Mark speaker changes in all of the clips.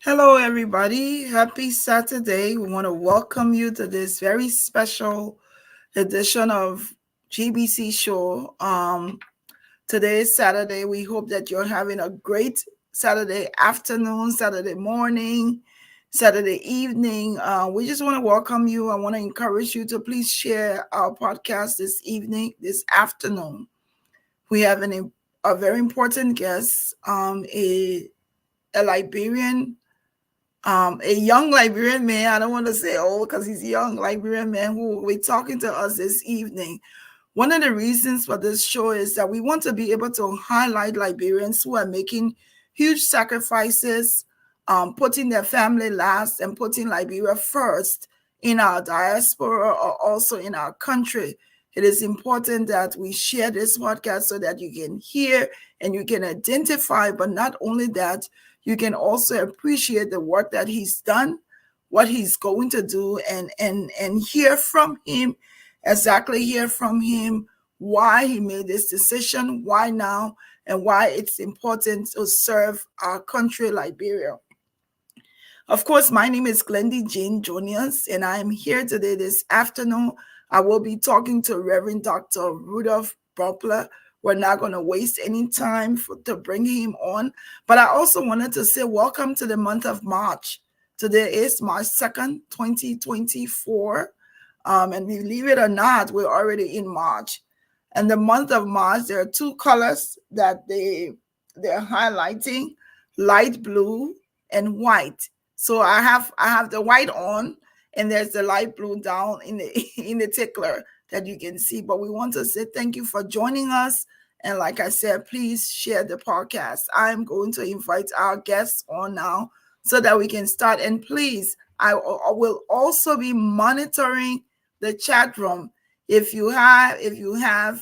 Speaker 1: Hello, everybody. Happy Saturday. We want to welcome you to this very special edition of GBC Show. Today is Saturday. We hope that you're having a great Saturday afternoon, Saturday morning, Saturday evening. We just want to welcome you. I want to encourage you to please share our podcast this evening, this afternoon. We have a very important guest, a Liberian, a young Liberian man. I don't want to say old because he's a young Liberian man who will be talking to us this evening. One of the reasons for this show is that we want to be able to highlight Liberians who are making huge sacrifices, putting their family last and putting Liberia first in our diaspora or also in our country. It is important that we share this podcast so that you can hear and you can identify, but not only that, you can also appreciate the work that he's done, what he's going to do, and hear from him, why he made this decision, why now, and why it's important to serve our country, Liberia. Of course, my name is Glendy Jane Jonius, and I am here today this afternoon. I will be talking to Reverend Dr. Rudolph Bropleh. We're not going to waste any time to bring him on. But I also wanted to say welcome to the month of March. Today is March 2nd, 2024. And believe it or not, we're already in March. And the month of March, there are two colors that they're highlighting, light blue and white. So I have the white on, and there's the light blue down in the tickler that you can see. But we want to say thank you for joining us. And like I said, please share the podcast. I'm going to invite our guests on now so that we can start. And please, I will also be monitoring the chat room. If you have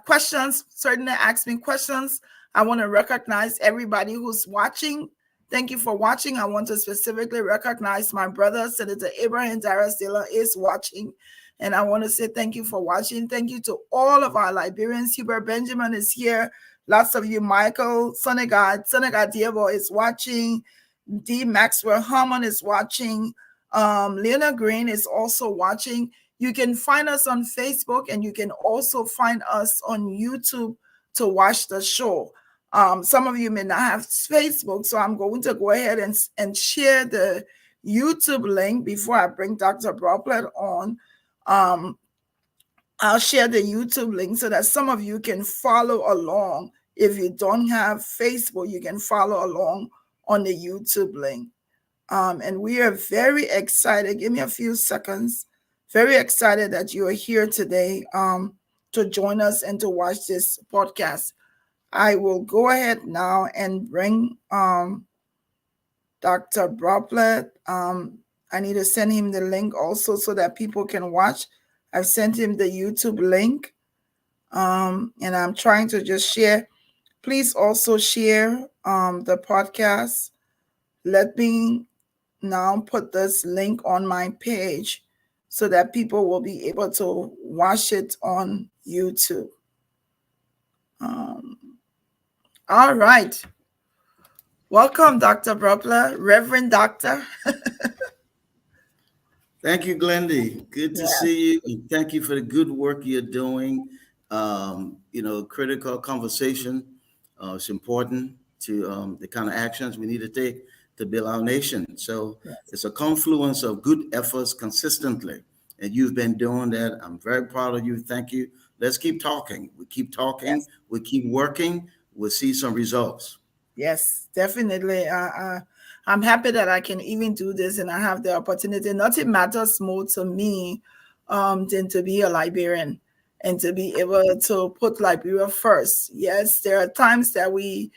Speaker 1: questions, certainly ask me questions. I want to recognize everybody who's watching. Thank you for watching. I want to specifically recognize my brother, Senator Abraham Darasdela, is watching. And I want to say thank you for watching. Thank you to all of our Liberians. Hubert Benjamin is here. Lots of you. Michael Sonegad Diego is watching. D. Maxwell Harmon is watching. Leona Green is also watching. You can find us on Facebook, and you can also find us on YouTube to watch the show. Some of you may not have Facebook, so I'm going to go ahead and share the YouTube link before I bring Dr. Bropleh on. I'll share the YouTube link so that some of you can follow along. If you don't have Facebook, you can follow along on the YouTube link. And we are very excited. Give me a few seconds. Very excited that you are here today to join us and to watch this podcast. I will go ahead now and bring Dr. Bropleh. I need to send him the link also so that people can watch. I've sent him the YouTube link. And I'm trying to just share. Please also share the podcast. Let me now put this link on my page so that people will be able to watch it on YouTube. All right. Welcome, Dr. Bropleh, Reverend Doctor.
Speaker 2: Thank you, Glendy. Good to see you. And thank you for the good work you're doing. Critical conversation is important to the kind of actions we need to take to build our nation. So it's a confluence of good efforts consistently. And you've been doing that. I'm very proud of you. Thank you. Let's keep talking. We keep talking. Yes. We keep working. We'll see some results.
Speaker 1: Yes, definitely. I'm happy that I can even do this and I have the opportunity. Nothing matters more to me than to be a Liberian and to be able to put Liberia first. Yes, there are times that we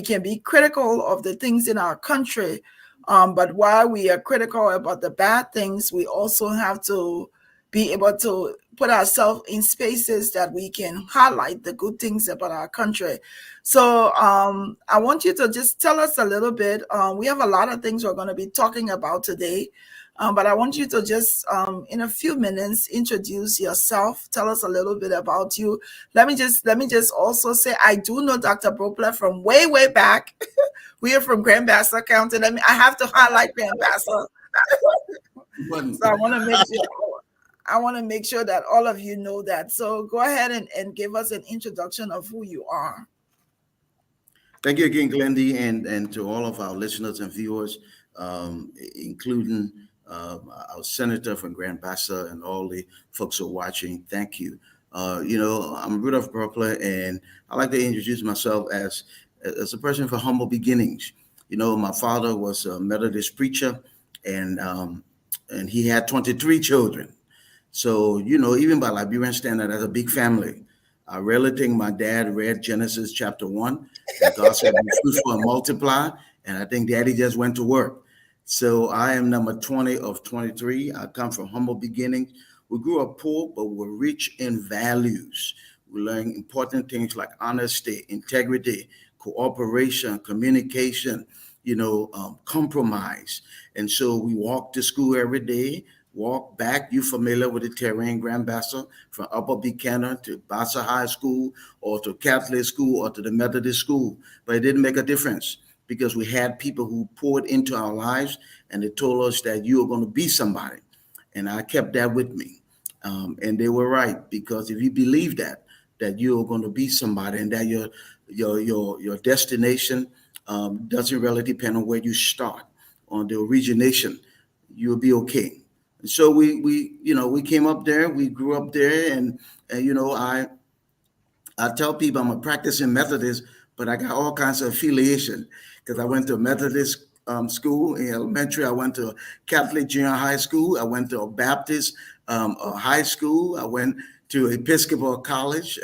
Speaker 1: can be critical of the things in our country, but while we are critical about the bad things, we also have to be able to put ourselves in spaces that we can highlight the good things about our country. So I want you to just tell us a little bit. We have a lot of things we're going to be talking about today, but I want you to just, in a few minutes, introduce yourself. Tell us a little bit about you. Let me just also say I do know Dr. Bropleh from way, way back. We are from Grand Bassa County. I have to highlight Grand Bassa. So I want to make sure that all of you know that. So go ahead and give us an introduction of who you are.
Speaker 2: Thank you again, Glendy, and to all of our listeners and viewers, including our senator from Grand Bassa and all the folks who are watching. Thank you. I'm Rudolph Bropleh, and I like to introduce myself as a person for humble beginnings. My father was a Methodist preacher, and he had 23 children. So, even by Liberian standard, that's a big family. I rarely think my dad read Genesis chapter 1, and God said, be fruitful and multiply. And I think daddy just went to work. So I am number 20 of 23. I come from humble beginnings. We grew up poor, but we're rich in values. We learn important things like honesty, integrity, cooperation, communication, compromise. And so we walk to school every day. Walk back, you familiar with the terrain, Grand Bassa, from Upper Buchanan to Bassa High School or to Catholic school or to the Methodist school. But it didn't make a difference because we had people who poured into our lives and they told us that you are going to be somebody. And I kept that with me. And they were right, because if you believe that you're going to be somebody and that your destination doesn't really depend on where you start, on the origination, you'll be okay. So we came up there, we grew up there, and I tell people I'm a practicing Methodist, but I got all kinds of affiliation because I went to a Methodist school in elementary. I went to a Catholic junior high school. I went to a Baptist high school. I went to Episcopal college.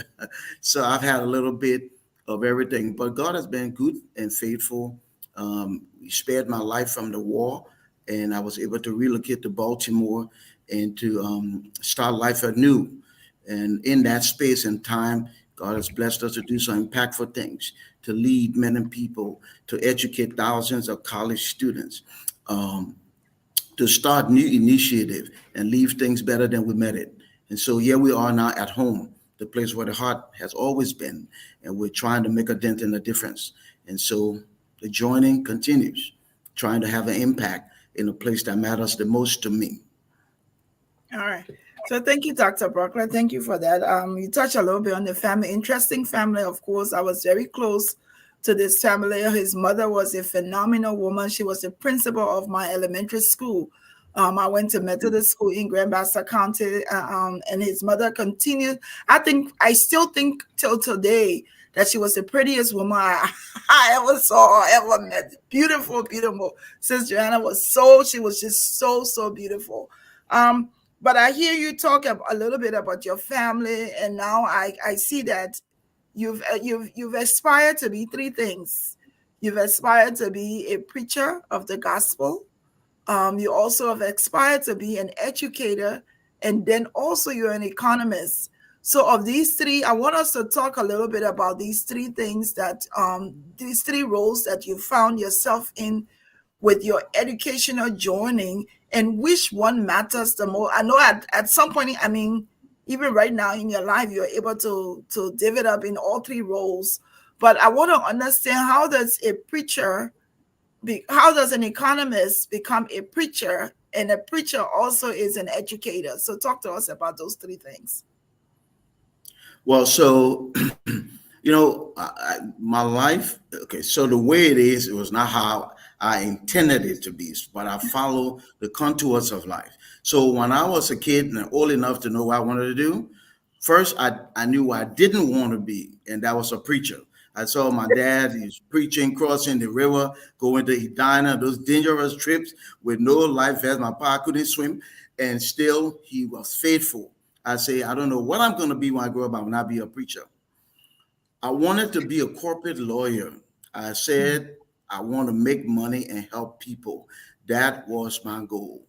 Speaker 2: So I've had a little bit of everything, but God has been good and faithful. He spared my life from the war, and I was able to relocate to Baltimore and to start life anew. And in that space and time, God has blessed us to do some impactful things, to lead many people, to educate thousands of college students, to start new initiative and leave things better than we met it. And so here we are now at home, the place where the heart has always been, and we're trying to make a dent in the difference. And so the joining continues, trying to have an impact in the place that matters the most to me.
Speaker 1: All right. So thank you, Dr. Brockler. Thank you for that. You touched a little bit on the family. Interesting family, of course. I was very close to this family. His mother was a phenomenal woman. She was the principal of my elementary school. I went to Methodist school in Grand Bassa County, and his mother continued. I still think till today that she was the prettiest woman I ever saw or ever met. Beautiful, beautiful. Sis Joanna she was just so, so beautiful. Um, but I hear you talk a little bit about your family, and now I see that you've aspired to be three things. You've aspired to be a preacher of the gospel. You also have aspired to be an educator, and then also you're an economist. So, of these three, I want us to talk a little bit about these three things these three roles that you found yourself in with your educational joining, and which one matters the most. I know at some point, I mean, even right now in your life, you're able to divvy up in all three roles. But I want to understand, how does an economist become a preacher, and a preacher also is an educator? So talk to us about those three things.
Speaker 2: Well, so my life. Okay, so the way it is, it was not how I intended it to be, but I follow the contours of life. So when I was a kid and old enough to know what I wanted to do, first I knew what I didn't want to be, and that was a preacher. I saw my dad, he's preaching, crossing the river, going to Edina, those dangerous trips with no life vest. My pa couldn't swim, and still he was faithful. I say, I don't know what I'm going to be when I grow up. I will not be a preacher. I wanted to be a corporate lawyer. I said, I want to make money and help people. That was my goal.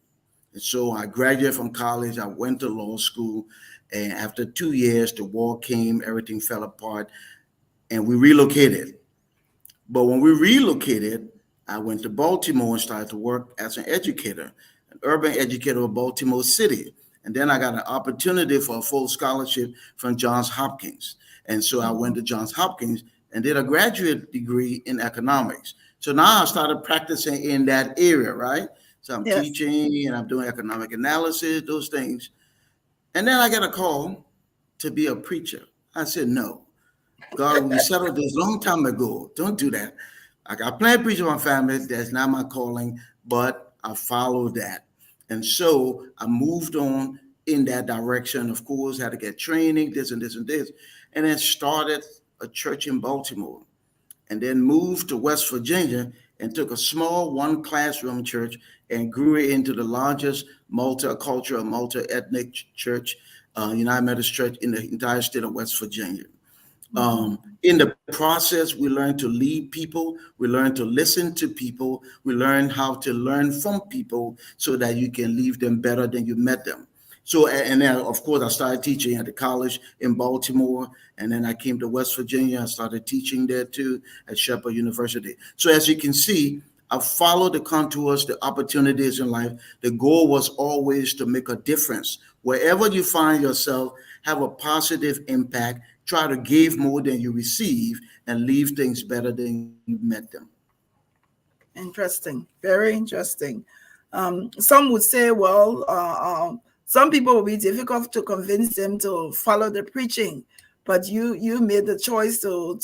Speaker 2: And so I graduated from college. I went to law school. And after 2 years, the war came, everything fell apart, and we relocated. But when we relocated, I went to Baltimore and started to work as an educator, an urban educator of Baltimore City. And then I got an opportunity for a full scholarship from Johns Hopkins. And so I went to Johns Hopkins and did a graduate degree in economics. So now I started practicing in that area, right? So I'm
Speaker 1: Yes.
Speaker 2: teaching and I'm doing economic analysis, those things. And then I got a call to be a preacher. I said, no, God, we settled this long time ago. Don't do that. I got plenty of preaching my family. That's not my calling, but I followed that. And so I moved on in that direction. Of course, had to get training, this and this and this, and then started a church in Baltimore, and then moved to West Virginia and took a small one classroom church and grew it into the largest multicultural, multi-ethnic church, United Methodist Church in the entire state of West Virginia. In the process, we learn to lead people. We learn to listen to people. We learn how to learn from people so that you can leave them better than you met them. So, and then of course, I started teaching at the college in Baltimore, and then I came to West Virginia. I started teaching there too at Shepherd University. So as you can see, I followed the contours, the opportunities in life. The goal was always to make a difference. Wherever you find yourself, have a positive impact. Try to give more than you receive and leave things better than you met them.
Speaker 1: Interesting. Very interesting. Some would say, well, some people will be difficult to convince them to follow the preaching, but you made the choice to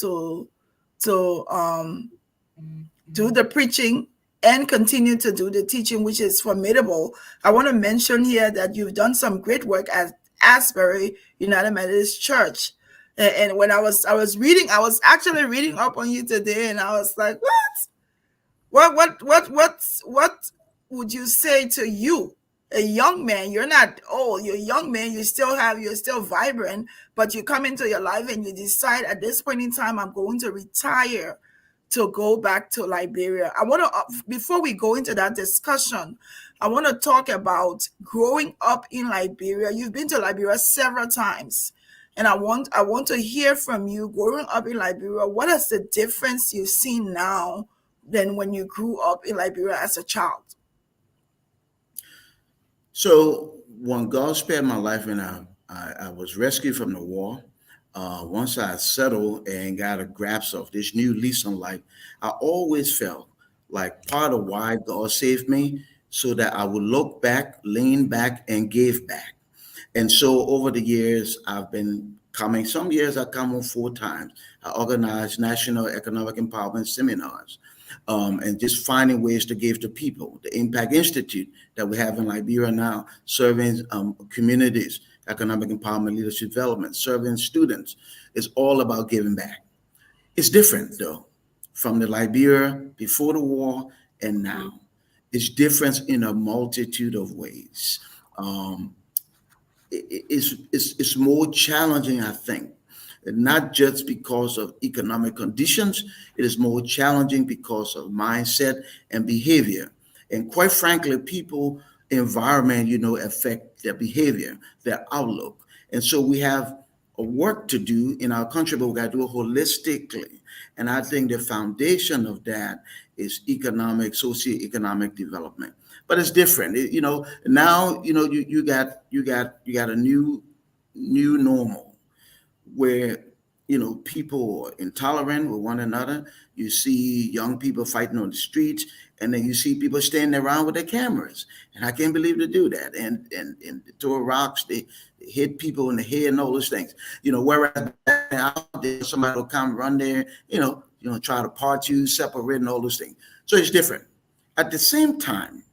Speaker 1: do the preaching and continue to do the teaching, which is formidable. I want to mention here that you've done some great work at Asbury United Methodist Church. And when I was actually reading up on you today, and I was like, what would you say to you, a young man? You're not old, you're a young man, you're still vibrant, but you come into your life and you decide at this point in time, I'm going to retire to go back to Liberia. I want to, before we go into that discussion, I want to talk about growing up in Liberia. You've been to Liberia several times, and I want to hear from you. Growing up in Liberia, what is the difference you've seen now than when you grew up in Liberia as a child?
Speaker 2: So when God spared my life and I was rescued from the war. Once I settled and got a grasp of this new lease on life, I always felt like part of why God saved me, so that I would look back, lean back, and give back. And so over the years, I've been coming. Some years I come on 4 times. I organize national economic empowerment seminars, and just finding ways to give to people. The Impact Institute that we have in Liberia now, serving communities, economic empowerment, leadership development, serving students, is all about giving back. It's different though, from the Liberia before the war and now. It's different in a multitude of ways. Um, it's more challenging, I think, not just because of economic conditions. It is more challenging because of mindset and behavior. And quite frankly, people, environment, affect their behavior, their outlook. And so we have a work to do in our country, but we got to do it holistically. And I think the foundation of that is economic, socioeconomic development. But it's different. Now, you got a new normal where people are intolerant with one another. You see young people fighting on the streets, and then you see people standing around with their cameras. And I can't believe they do that. And they throw rocks, they hit people in the head and all those things. Whereas out there, somebody will come run there, try to part you, separate, and all those things. So it's different. At the same time,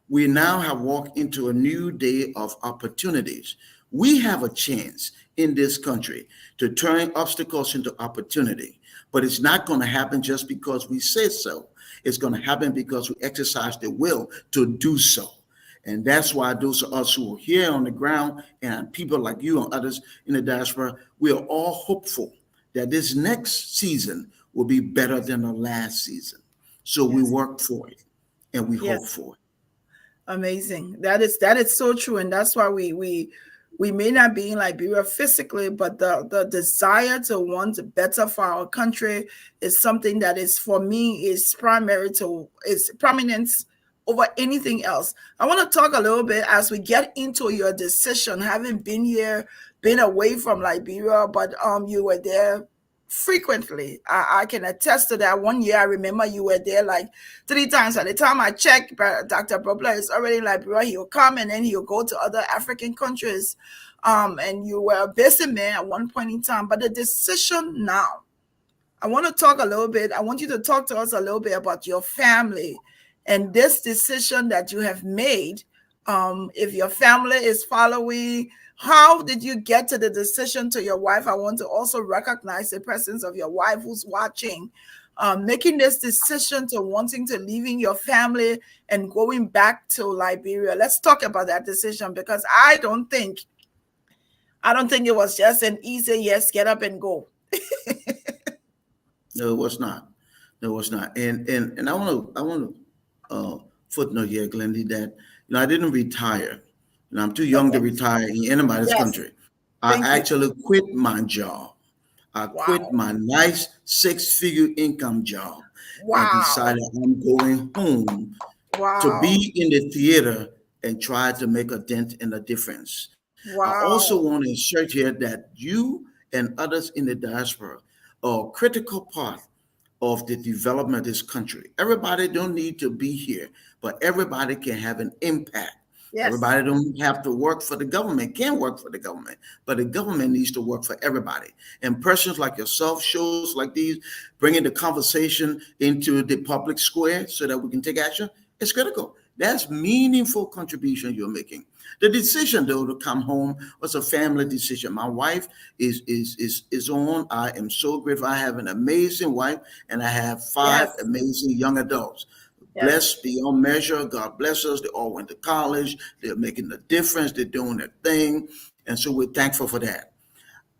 Speaker 2: we now have walked into a new day of opportunities. We have a chance in this country to turn obstacles into opportunity, but it's not going to happen just because we say so. It's going to happen because we exercise the will to do so. And that's why those of us who are here on the ground and people like you and others in the diaspora, we are all hopeful that this next season will be better than the last season. So we
Speaker 1: Yes.
Speaker 2: work for it and we hope
Speaker 1: Yes.
Speaker 2: for it.
Speaker 1: Amazing. That is so true, and that's why we may not be in Liberia physically, but the desire to want better for our country is something that is, for me, is primary to is prominence over anything else. I want to talk a little bit as we get into your decision, having been here, been away from Liberia, but you were there frequently. I can attest to that. One year I remember you were there like 3 times. At the time I checked, Dr. Bropleh is already in Liberia. He'll come and then he'll go to other African countries. And you were a busy man at one point in time. But the decision now, I want to talk a little bit. I want you to talk to us a little bit about your family and this decision that you have made. If your family is following, how did you get to the decision to your wife? I want to also recognize the presence of your wife who's watching, making this decision to wanting to leaving your family and going back to Liberia. Let's talk about that decision, because I don't think it was just an easy yes, get up and go.
Speaker 2: No, it was not. No, it was not. And I want to footnote here, Glendy, that I didn't retire. I'm too young to
Speaker 1: Okay.
Speaker 2: retire in anybody's
Speaker 1: Yes.
Speaker 2: country. I
Speaker 1: Thank you.
Speaker 2: actually quit my job. I quit
Speaker 1: Wow.
Speaker 2: my nice 6-figure income job and
Speaker 1: Wow.
Speaker 2: decided I'm going home to
Speaker 1: Wow.
Speaker 2: be in the theater and try to make a dent in the difference. I also
Speaker 1: Wow.
Speaker 2: want to insert here that you and others in the diaspora are a critical part of the development of this country. Everybody don't need to be here, but everybody can have an impact.
Speaker 1: Yes.
Speaker 2: Everybody don't have to work for the government, can work for the government, but the government needs to work for everybody. And persons like yourself, shows like these, bringing the conversation into the public square so that we can take action, it's critical. That's meaningful contribution you're making. The decision, though, to come home was a family decision. My wife is on. I am so grateful. I have an amazing wife, and I have 5
Speaker 1: Yes.
Speaker 2: amazing young adults.
Speaker 1: Yes.
Speaker 2: Blessed beyond measure. God bless us. They all went to college. They're making a difference. They're doing their thing, and so we're thankful for that.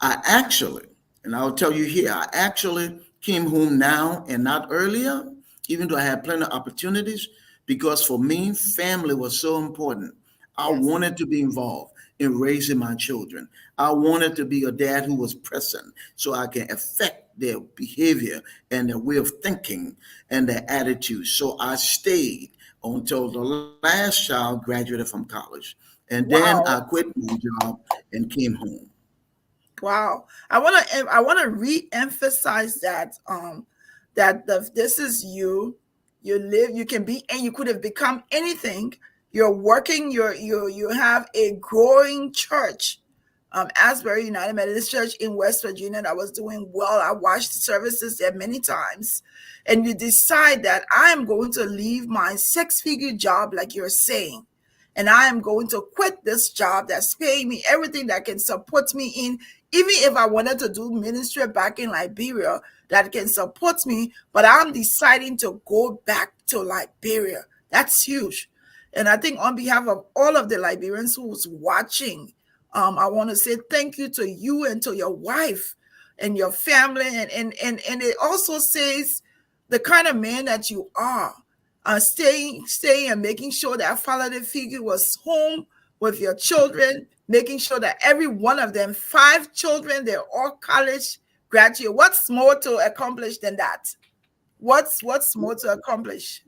Speaker 2: I actually, and I'll tell you here, I actually came home now and not earlier, even though I had plenty of opportunities, because for me, family was so important. I
Speaker 1: Yes.
Speaker 2: wanted to be involved in raising my children. I wanted to be a dad who was present so I can affect their behavior and their way of thinking and their attitude. So I stayed until the last child graduated from college. And then
Speaker 1: Wow.
Speaker 2: I quit my job and came home.
Speaker 1: Wow. I want to re-emphasize that this is you. You live, you can be, and you could have become anything. You're working, you have a growing church, Asbury United Methodist Church in West Virginia, that was doing well. I watched services there many times. And you decide that I am going to leave my six-figure job, like you're saying, and I am going to quit this job that's paying me everything that can support me in, even if I wanted to do ministry back in Liberia that can support me, but I'm deciding to go back to Liberia. That's huge. And I think on behalf of all of the Liberians who's watching, I want to say thank you to you and to your wife and your family. And it also says the kind of man that you are, staying and making sure that fatherly figure was home with your children, making sure that every one of them, five children, they're all college graduate. What's more to accomplish than that? What's more to accomplish?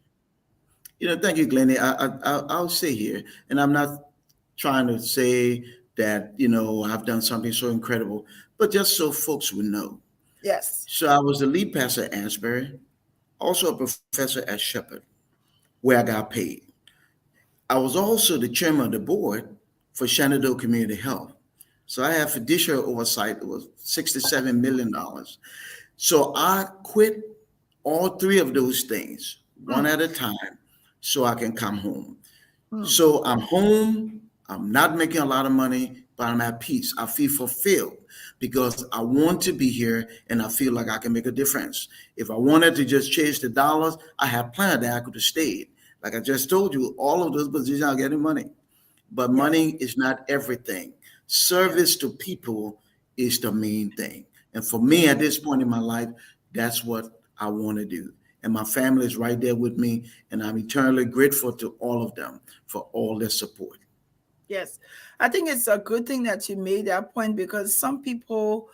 Speaker 2: Thank you, Glennie. I'll say here, and I'm not trying to say that I've done something so incredible, but just so folks would know.
Speaker 1: Yes.
Speaker 2: So I was the lead pastor at Asbury, also a professor at Shepherd, where I got paid. I was also the chairman of the board for Shenandoah Community Health. So I had fiduciary oversight. It was $67 million. So I quit all three of those things one
Speaker 1: Hmm.
Speaker 2: at a time so I can come home.
Speaker 1: Hmm.
Speaker 2: So I'm home. I'm not making a lot of money, but I'm at peace. I feel fulfilled because I want to be here and I feel like I can make a difference. If I wanted to just chase the dollars, I have planned that I could have stayed. Like I just told you, all of those positions are getting money, but
Speaker 1: Yes.
Speaker 2: money is not everything.
Speaker 1: Yes.
Speaker 2: Service to people is the main thing. And for me at this point in my life, that's what I want to do. And my family is right there with me, and I'm eternally grateful to all of them for all their support.
Speaker 1: Yes. I think it's a good thing that you made that point, because some people,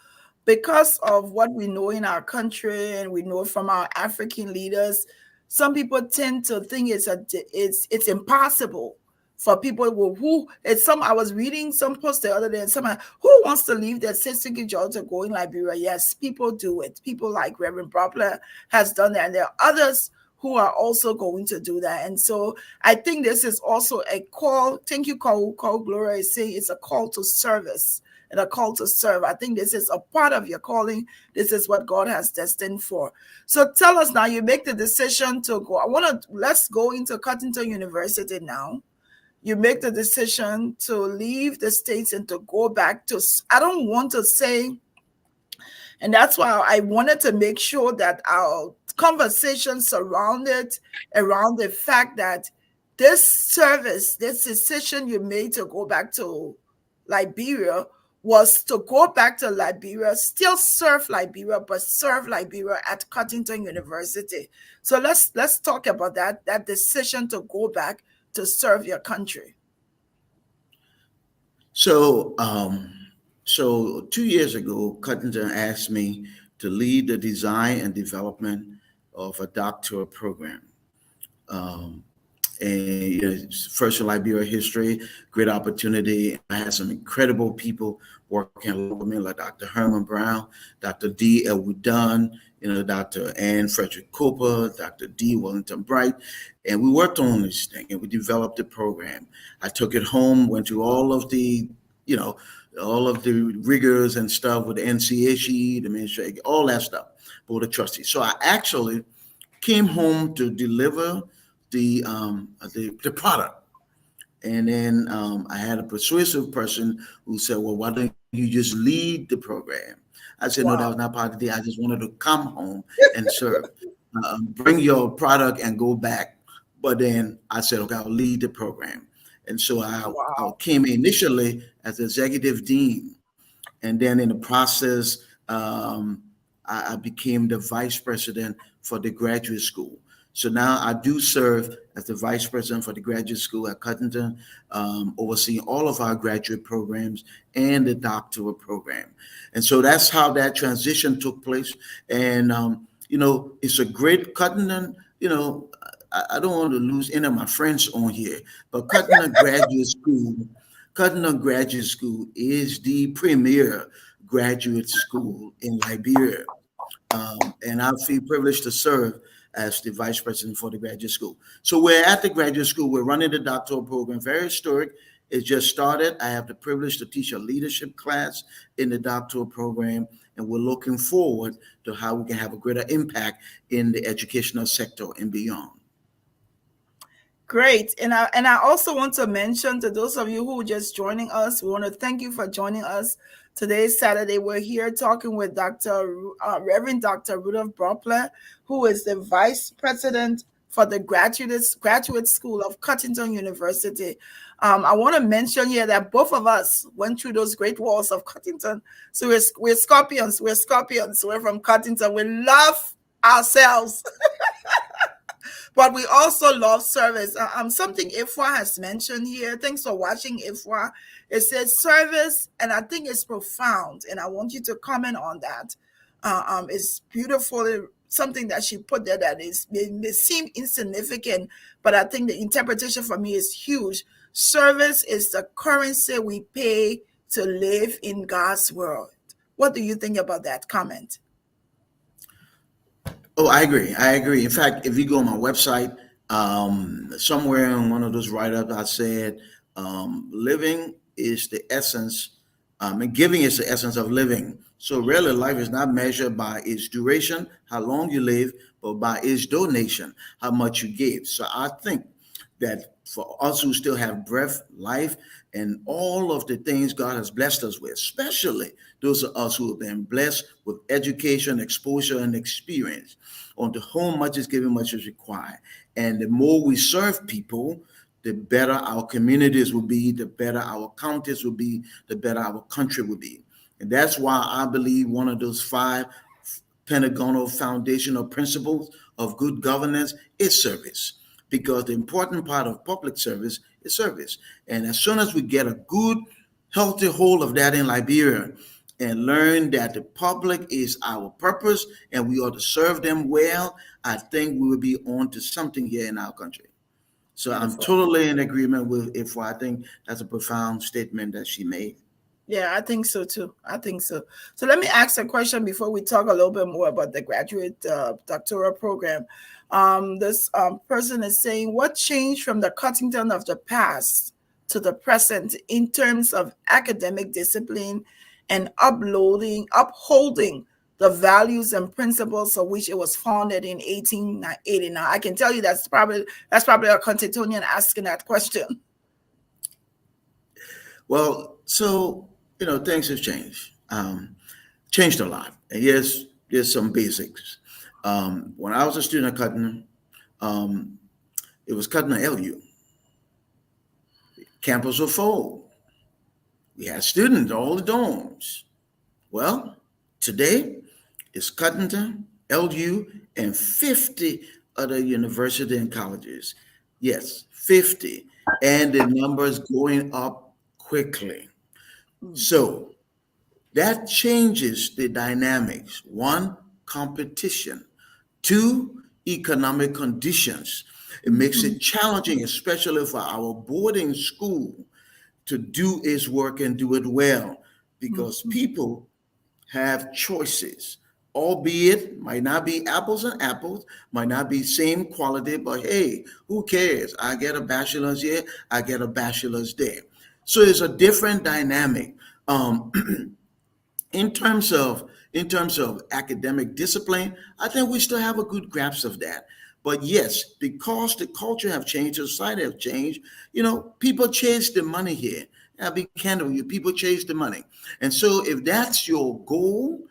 Speaker 1: because of what we know in our country and we know from our African leaders, some people tend to think it's impossible for people who it's some. I was reading some post the other day, and someone who wants to leave their sister job to go in Liberia. Yes, people do it. People like Reverend Bropleh has done that, and there are others who are also going to do that. And so I think this is also a call. Thank you, call Gloria is saying it's a call to service and a call to serve. I think this is a part of your calling. This is what God has destined for. So tell us now, you make the decision to go. Let's go into Cuttington University now. You make the decision to leave the States and to go back to, I don't want to say, and that's why I wanted to make sure that our conversation surrounded around the fact that this service, this decision you made to go back to Liberia, was to go back to Liberia, still serve Liberia, but serve Liberia at Cuttington University. So let's talk about that decision to go back to serve your country.
Speaker 2: So, so 2 years ago, Cuttington asked me to lead the design and development of a doctoral program. Um, and first in Liberia history, great opportunity. I had some incredible people working along with me, like Dr. Herman Brown, Dr. D. Elwood Dunn, Dr. Ann Frederick Cooper, Dr. D. Wellington Bright, and we worked on this thing and we developed the program. I took it home, went through you know, all of the rigors and stuff with the NCHE, the administration, all that stuff, board of trustees. So I actually came home to deliver the product. And then I had a persuasive person who said, "Well, why don't you just lead the program?" I said, "No, that was
Speaker 1: Wow.
Speaker 2: not part of the deal. I just wanted to come home and serve. Bring your product and go back." But then I said, "Okay, I'll lead the program." And so I
Speaker 1: Wow.
Speaker 2: came initially as executive dean, and then in the process, I became the vice president for the graduate school. So now I do serve as the vice president for the graduate school at Cuttington, overseeing all of our graduate programs and the doctoral program. And so that's how that transition took place. And, it's a great Cuttington, I don't want to lose any of my friends on here, but Cuttington Graduate School Cuttington Graduate School is the premier graduate school in Liberia. And I feel privileged to serve as the vice president for the graduate school. So we're at the graduate school. We're running the doctoral program, very historic. It just started. I have the privilege to teach a leadership class in the doctoral program, and we're looking forward to how we can have a greater impact in the educational sector and beyond.
Speaker 1: Great. And I also want to mention to those of you who are just joining us, we want to thank you for joining us. Today is Saturday. We're here talking with Reverend Dr. Rudolph Bropleh, who is the Vice President for the Graduate School of Cuttington University. I want to mention here that both of us went through those great walls of Cuttington. So we're Scorpions. We're Scorpions. We're from Cuttington. We love ourselves. But we also love service. Something IFWA has mentioned here. Thanks for watching, IFWA. It says service, and I think it's profound, and I want you to comment on that. It's beautiful, something that she put there that may seem insignificant, but I think the interpretation for me is huge. Service is the currency we pay to live in God's world. What do you think about that comment?
Speaker 2: Oh, I agree. I agree. In fact, if you go on my website, somewhere in one of those write-ups, I said, living is the essence, and giving is the essence of living. So really, life is not measured by its duration, how long you live, but by its donation, how much you give. So I think that for us who still have breath, life, and all of the things God has blessed us with, especially those of us who have been blessed with education, exposure, and experience, on to whom much is given, much is required. And the more we serve people, the better our communities will be, the better our counties will be, the better our country will be. And that's why I believe one of those 5 Pentagonal foundational principles of good governance is service, because the important part of public service is service. And as soon as we get a good, healthy hold of that in Liberia and learn that the public is our purpose and we ought to serve them well, I think we will be on to something here in our country. So I'm
Speaker 1: Beautiful.
Speaker 2: totally in agreement with IFWA. I think that's a profound statement that she made.
Speaker 1: Yeah, I think so too. I think so. So let me ask a question before we talk a little bit more about the graduate doctoral program. This person is saying, what changed from the Cuttington of the past to the present in terms of academic discipline and upholding the values and principles of which it was founded in 1889? I can tell you that's probably a Cuttingtonian asking that question.
Speaker 2: Well, so, things have changed a lot. And yes, there's some basics. When I was a student at Cuttington, it was Cuttington LU. Campus was full. We had students, all the dorms. Well, today it's Cuttington, LU, and 50 other universities and colleges. Yes, 50. And the numbers going up quickly. So that changes the dynamics. 1, competition. 2, economic conditions. It makes it challenging, especially for our boarding school, to do its work and do it well, because people have choices, albeit might not be apples and apples, might not be same quality, but hey, who cares? I get a bachelor's here, I get a bachelor's there. So it's a different dynamic. In terms of academic discipline, I think we still have a good grasp of that. But yes, because the culture have changed, the society have changed, people chase the money here. I'll be candid with you, people chase the money. And so if that's your goal,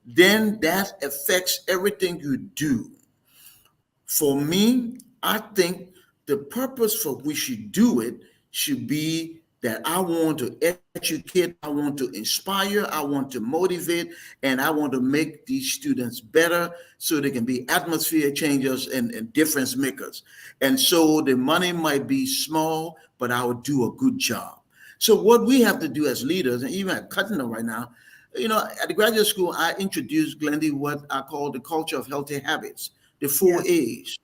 Speaker 2: then that affects everything you do. For me, I think the purpose for which you do it should be that I want to educate, I want to inspire, I want to motivate, and I want to make these students better so they can be atmosphere changers and difference makers. And so the money might be small, but I will do a good job. So what we have to do as leaders, and even at Cuttington right now, at the graduate school, I introduced, Glendy, what I call the culture of healthy habits, the 4 A's,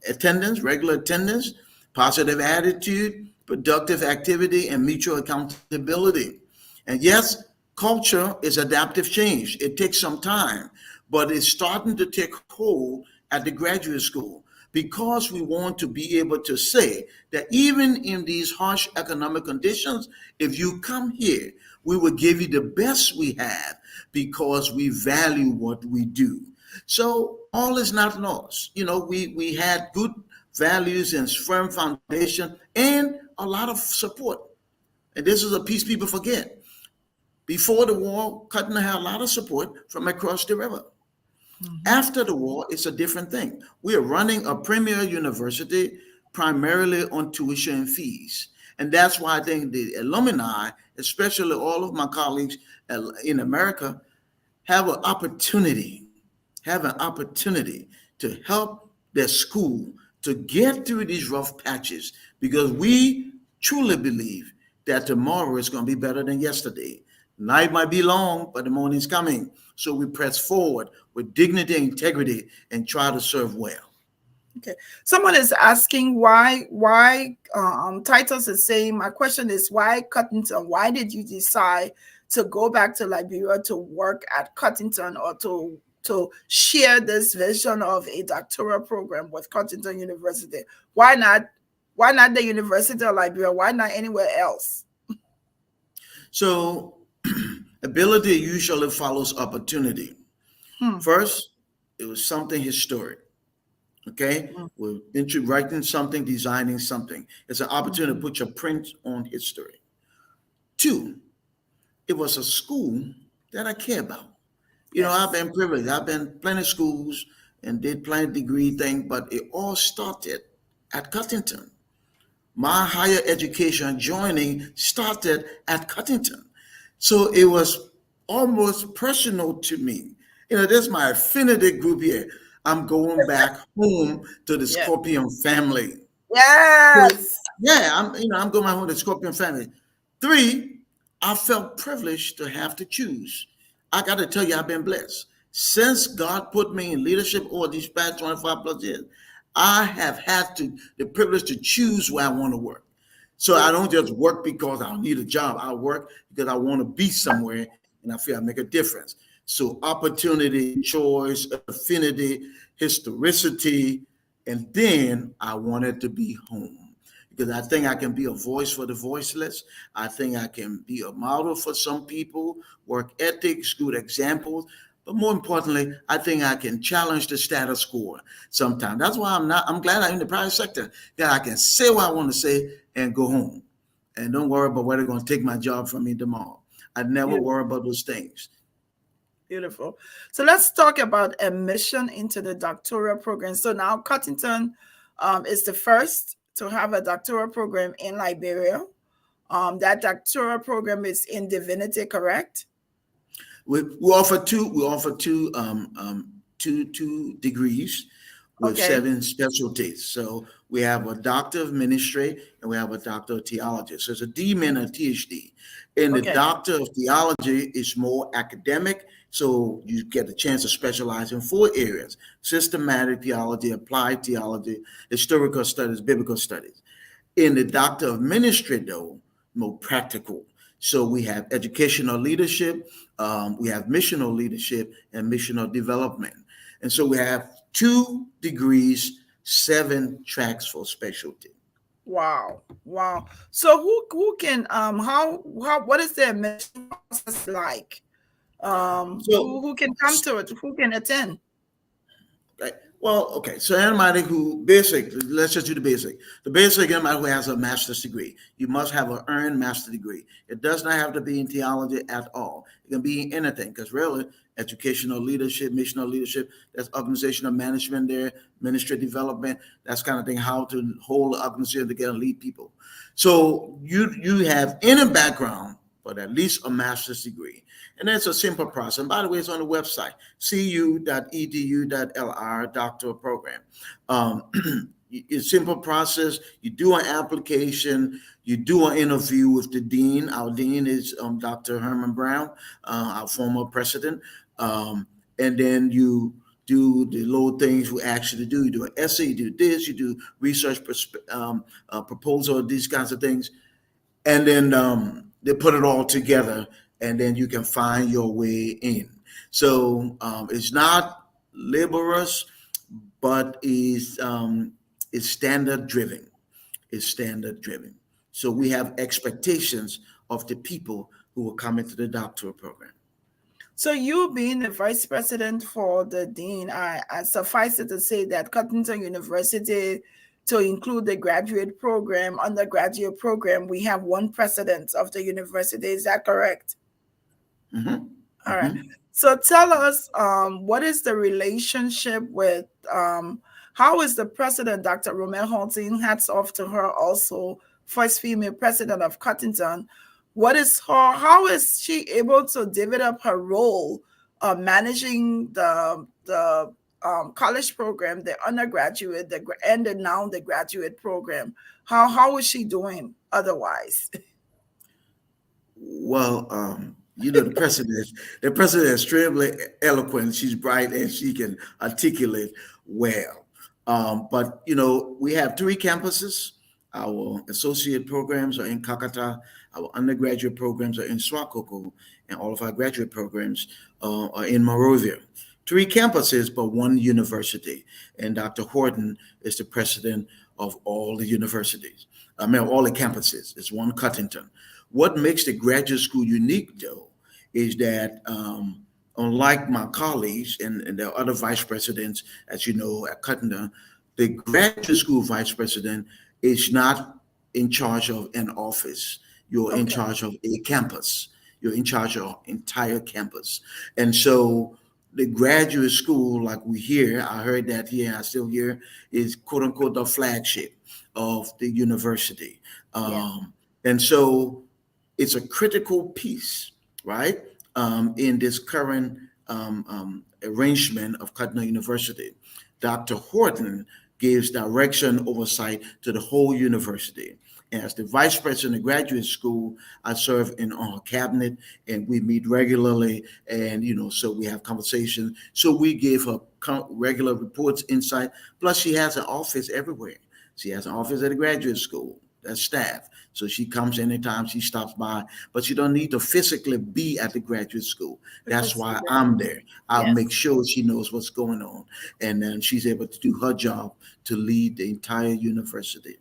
Speaker 2: attendance, regular attendance, positive attitude, productive activity, and mutual accountability. And yes, culture is adaptive change. It takes some time, but it's starting to take hold at the graduate school because we want to be able to say that even in these harsh economic conditions, if you come here, we will give you the best we have because we value what we do. So all is not lost. We had good values and firm foundation and a lot of support. And this is a piece people forget. Before the war, Cuttington had a lot of support from across the river.
Speaker 1: Mhm.
Speaker 2: After the war, it's a different thing. We are running a premier university primarily on tuition fees. And that's why I think the alumni, especially all of my colleagues in America, have an opportunity, to help their school to get through these rough patches because we truly believe that tomorrow is going to be better than yesterday. Night might be long, but the morning's coming. So we press forward with dignity and integrity and try to serve well.
Speaker 1: Okay. Someone is asking why Titus is saying, my question is why Cuttington? Why did you decide to go back to Liberia to work at Cuttington or to share this vision of a doctoral program with Cuttington University? Why not the University of Liberia? Why not anywhere else?
Speaker 2: So ability usually follows opportunity.
Speaker 1: Hmm.
Speaker 2: First, it was something historic. Okay,
Speaker 1: Hmm.
Speaker 2: we're into writing something, designing something. It's an opportunity to
Speaker 1: Hmm.
Speaker 2: put your print on history. Two, it was a school that I care about. I've
Speaker 1: Yes.
Speaker 2: been privileged. I've been plenty of schools and did plenty degree thing, but it all started at Cuttington. My higher education joining started at Cuttington. So it was almost personal to me. This is my affinity group here. I'm going back home to the
Speaker 1: Yeah.
Speaker 2: Scorpion family. So,
Speaker 1: Yes.
Speaker 2: yeah, I'm going home to the Scorpion family. Three, I felt privileged to have to choose. I got to tell you, I've been blessed. Since God put me in leadership over these past 25 plus years, I have had the privilege to choose where I want to work. So I don't
Speaker 1: Beautiful.
Speaker 2: just work because I need a job. I work because I want to be somewhere and I feel I make a difference. So opportunity, choice, affinity, historicity, and then I wanted to be home because I think I can be a voice for the voiceless. I think I can be a model for some people, work ethics, good examples. But more importantly, I think I can challenge the status quo sometimes. That's why I'm glad I'm in the private sector, that I can say what I want to say and go home. And don't worry about whether they're going to take my job from me tomorrow. I never
Speaker 1: Beautiful.
Speaker 2: worry about those things.
Speaker 1: Beautiful. So let's talk about admission into the doctoral program. So now Cuttington is the first to have a doctoral program in Liberia. That doctoral program is in divinity, correct?
Speaker 2: We offer two. We offer two degrees with
Speaker 1: Okay.
Speaker 2: 7 specialties. So we have a doctor of ministry and we have a doctor of theology. So it's a DMin and a PhD. And the
Speaker 1: Okay.
Speaker 2: doctor of theology is more academic. So you get a chance to specialize in 4 areas: systematic theology, applied theology, historical studies, biblical studies. In the doctor of ministry, though, more practical. So we have educational leadership, we have missional leadership, and missional development. And so we have 2 degrees, 7 tracks for specialty.
Speaker 1: Wow. Wow. So who can how what is the admission process like?
Speaker 2: So
Speaker 1: Who can come to it? Who can attend?
Speaker 2: right. Well, okay. So anybody who basic, let's just do the basic. The basic, anybody who has a master's degree. You must have an earned master's degree. It does not have to be in theology at all. It can be in anything because really educational leadership, missional leadership, that's organizational management there, ministry development, that's kind of thing, how to hold an organization together and lead people. So you have any background, but at least a master's degree. And that's a simple process. And by the way, it's on the website, cu.edu.lr, doctoral program. It's a simple process. You do an application, you do an interview with the dean. Our dean is Dr. Herman Brown, our former president. And then you do the little things we ask you to do. You do an essay, you do this, you do research proposal, these kinds of things, and then they put it all together, and then you can find your way in. So it's not laborious, but is standard driven. Is standard driven. So we have expectations of the people who will come into the doctoral program.
Speaker 1: So you being the vice president for the dean, I suffice it to say that Cuttington University, to include the graduate program, undergraduate program, we have one president of the university. Is that correct?
Speaker 2: Mm-hmm.
Speaker 1: All right.
Speaker 2: Mm-hmm.
Speaker 1: So tell us, what is the relationship with, how is the president, Dr. Romel Halting, hats off to her also, first female president of Cuttington. What is her, how is she able to develop her role of managing the college program, the undergraduate, and now the graduate program? How is she doing otherwise?
Speaker 2: Well, the president is extremely eloquent. She's bright and she can articulate well. But we have three campuses. Our associate programs are in Kakata. Our undergraduate programs are in Swakoko, and all of our graduate programs are in Monrovia. Three campuses, but one university. And Dr. Horton is the president of all the universities. I mean, all the campuses. It's one Cuttington. What makes the graduate school unique, though, is that unlike my colleagues and the other vice presidents, as you know, at Cuttington, the graduate school vice president is not in charge of an office. You're in
Speaker 1: Okay.
Speaker 2: charge of a campus. You're in charge of entire campus. And so the graduate school, like we hear, I heard that here, I still hear, is quote unquote the flagship of the university.
Speaker 1: Yeah.
Speaker 2: And so it's a critical piece, right, in this current arrangement of Cuttington University. Dr. Horton gives direction, oversight to the whole university. As the vice president of graduate school, I serve in our cabinet, and we meet regularly, and so we have conversations. So we give her regular reports, insight. Plus, she has an office everywhere. She has an office at the graduate school. That's staff. So she comes anytime she stops by, but she don't need to physically be at the graduate school. That's
Speaker 1: Because
Speaker 2: why I'm there. I'll
Speaker 1: yes.
Speaker 2: make sure she knows what's going on, and then she's able to do her job to lead the entire university.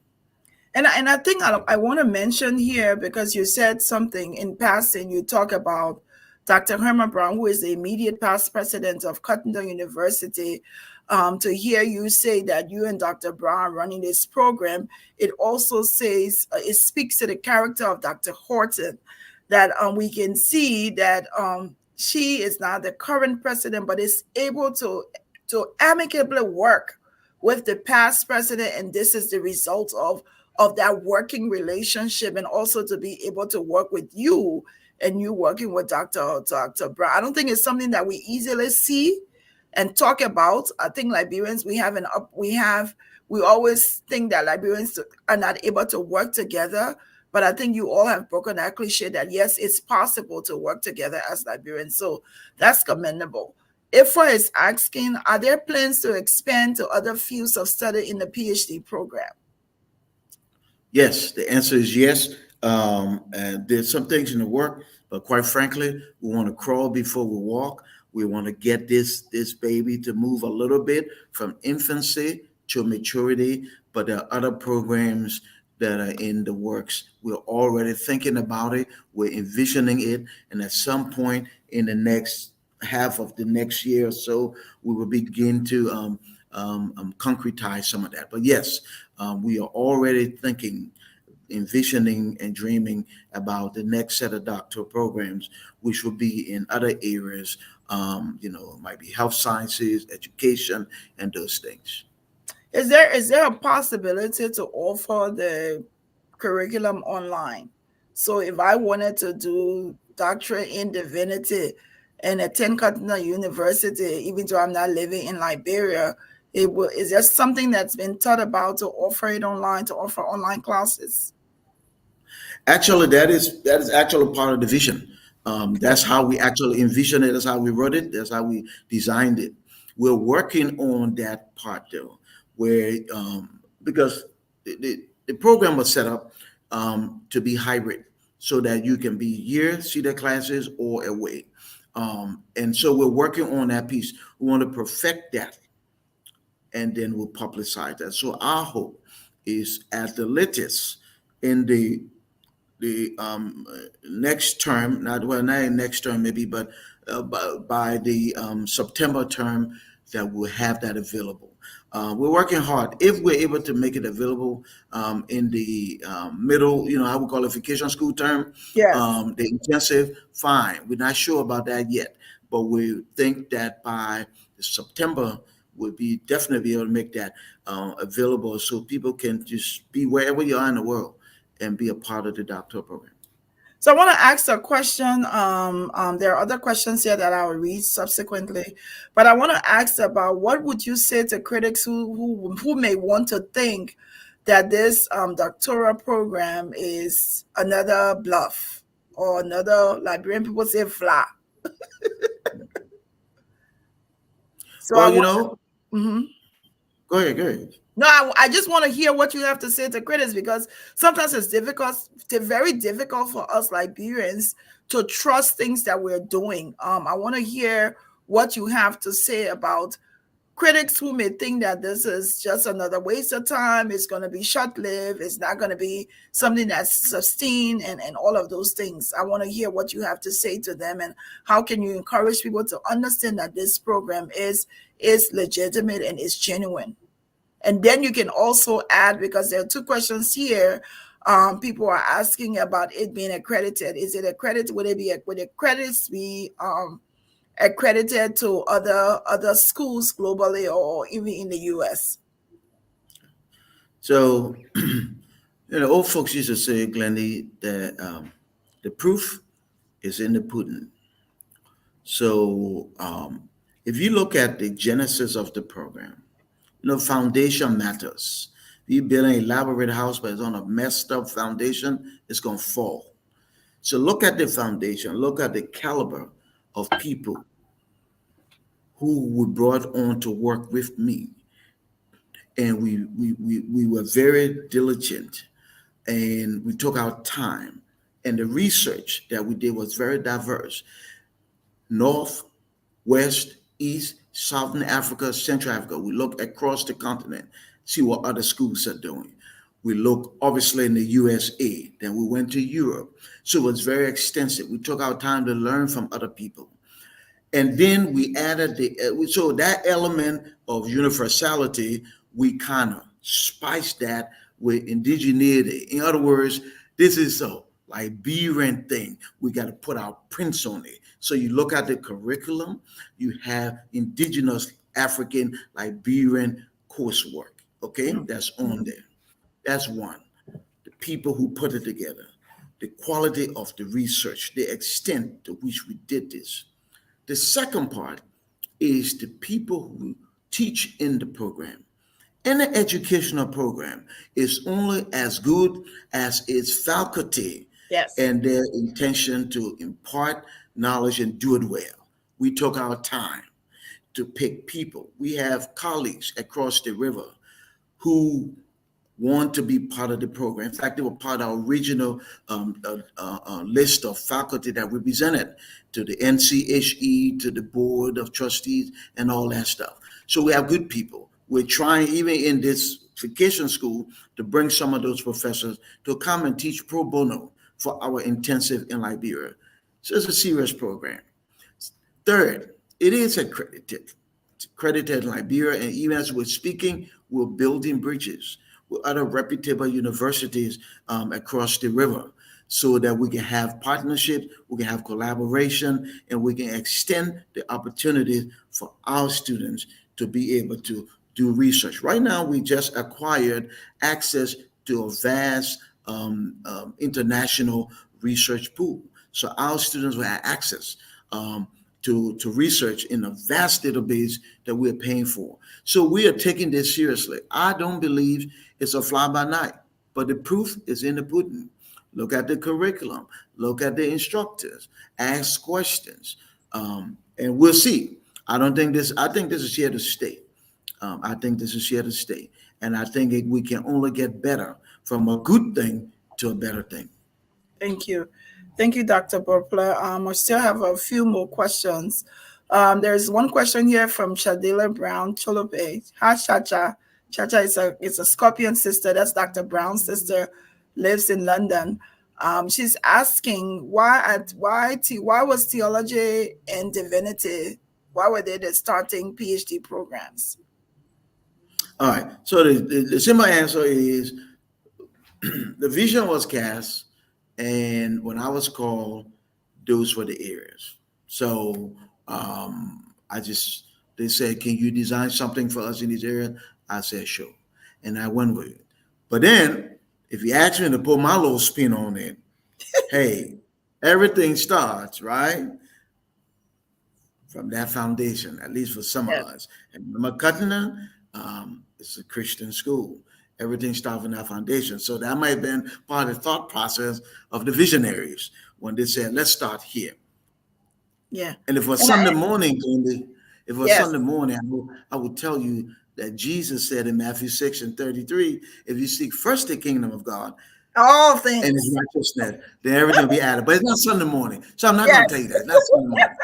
Speaker 1: And I think I want to mention here, because you said something in passing. You talk about Dr. Herman Brown, who is the immediate past president of Cuttington University. To hear you say that you and Dr. Brown are running this program, it also says, it speaks to the character of Dr. Horton, that we can see that she is not the current president, but is able to amicably work with the past president, and this is the result of that working relationship, and also to be able to work with you and you working with Dr. Brown. I don't think it's something that we easily see and talk about. I think Liberians, we always think that Liberians are not able to work together, but I think you all have broken that cliche that yes, it's possible to work together as Liberians. So that's commendable. IFRA is asking, are there plans to expand to other fields of study in the PhD program?
Speaker 2: Yes, the answer is yes. And there's some things in the work, but quite frankly, we want to crawl before we walk. We want to get this baby to move a little bit from infancy to maturity. But there are other programs that are in the works. We're already thinking about it. We're envisioning it, and at some point in the next half of the next year or so, we will begin to concretize some of that. But yes, we are already thinking, envisioning, and dreaming about the next set of doctoral programs, which will be in other areas. It might be health sciences, education, and those things.
Speaker 1: Is there a possibility to offer the curriculum online? So if I wanted to do doctorate in divinity and attend Cuttington University, even though I'm not living in Liberia, is there something that's been thought about to offer it online, to offer online classes?
Speaker 2: Actually, that is actually part of the vision. That's
Speaker 1: Okay.
Speaker 2: how we actually envision it. That's how we wrote it. That's how we designed it. We're working on that part though, where because the program was set up to be hybrid, so that you can be here, see the classes, or away. And so we're working on that piece. We want to perfect that, and then we'll publicize that. So our hope is at the latest in the next term, not in next term maybe, but by the September term, that we'll have that available. We're working hard. If we're able to make it available in the middle, I would call it vacation school term,
Speaker 1: Yes.
Speaker 2: the intensive, fine. We're not sure about that yet, but we think that by September, we'll be definitely able to make that available, so people can just be wherever you are in the world and be a part of the doctoral program.
Speaker 1: So I want to ask a question. There are other questions here that I will read subsequently, but I want to ask about what would you say to critics who may want to think that this doctoral program is another bluff or another Liberian people say fly. So I
Speaker 2: Well,
Speaker 1: want. Mhm.
Speaker 2: go ahead, go ahead.
Speaker 1: No, I just want to hear what you have to say to critics, because sometimes it's difficult, it's very difficult for us Liberians to trust things that we're doing. I want to hear what you have to say about critics who may think that this is just another waste of time. It's going to be short lived. It's not going to be something that's sustained, and all of those things. I want to hear what you have to say to them, and how can you encourage people to understand that this program is legitimate and is genuine. And then you can also add, because there are two questions here. People are asking about it being accredited. Is it accredited? Would the credits be accredited to other schools globally or even in the US?
Speaker 2: So, old folks used to say, Glendy, that the proof is in the pudding. So, if you look at the genesis of the program, foundation matters. If you build an elaborate house but it's on a messed up foundation, it's going to fall. So look at the foundation, look at the caliber of people who were brought on to work with me. And we were very diligent, and we took our time. And the research that we did was very diverse. North, West, East, Southern Africa, Central Africa. We look across the continent, see what other schools are doing. We look obviously in the USA, then we went to Europe. So it was very extensive. We took our time to learn from other people. And then we added so that element of universality, we kind of spiced that with indigeneity. In other words, this is a Liberian thing. We got to put our prints on it. So you look at the curriculum, you have indigenous African Liberian coursework. Okay, that's on there. That's one. The people who put it together, the quality of the research, the extent to which we did this. The second part is the people who teach in the program. Any educational program is only as good as its faculty
Speaker 1: Yes.
Speaker 2: and their intention to impart knowledge and do it well. We took our time to pick people. We have colleagues across the river who want to be part of the program. In fact, they were part of our original list of faculty that we presented to the NCHE, to the Board of Trustees, and all that stuff. So we have good people. We're trying, even in this vacation school, to bring some of those professors to come and teach pro bono for our intensive in Liberia. So it's a serious program. Third, it is accredited. It's accredited in Liberia, and even as we're speaking, we're building bridges with other reputable universities across the river, so that we can have partnerships, we can have collaboration, and we can extend the opportunities for our students to be able to do research. Right now, we just acquired access to a vast international research pool. So our students will have access to research in a vast database that we're paying for. So we are taking this seriously. I don't believe it's a fly by night, but the proof is in the pudding. Look at the curriculum, look at the instructors, ask questions, and we'll see. I don't think this. I think this is here to stay. I think this is here to stay, and I think we can only get better from a good thing to a better thing.
Speaker 1: Thank you. Thank you, Dr. Bropleh. I still have a few more questions. There's one question here from Shadila Brown Cholope. Hi, Chacha. Chacha is a Scorpion sister. That's Dr. Brown's sister, lives in London. She's asking why was theology and divinity, why were they the starting PhD programs?
Speaker 2: All right. So the simple answer is the vision was cast, and when I was called, those were the areas. So I just they said, "Can you design something for us in this area?" I said, "Sure," and I went with it. But then, if you ask me to put my little spin on it, hey, everything starts right from that foundation, at least for some of
Speaker 1: Yes.
Speaker 2: us. And remember, Cuttington, it's a Christian school. Everything starts from that foundation. So that might have been part of the thought process of the visionaries when they said, let's start here.
Speaker 1: Yeah.
Speaker 2: And if it was
Speaker 1: And
Speaker 2: Sunday morning, if it was
Speaker 1: yes.
Speaker 2: Sunday morning, I would tell you that Jesus said in Matthew 6 and 33, if you seek first the kingdom of God
Speaker 1: All
Speaker 2: and his
Speaker 1: things.
Speaker 2: righteousness, then everything will be added. But it's not Sunday morning. So I'm not going to tell
Speaker 1: Yes.
Speaker 2: you that. It's not Sunday morning.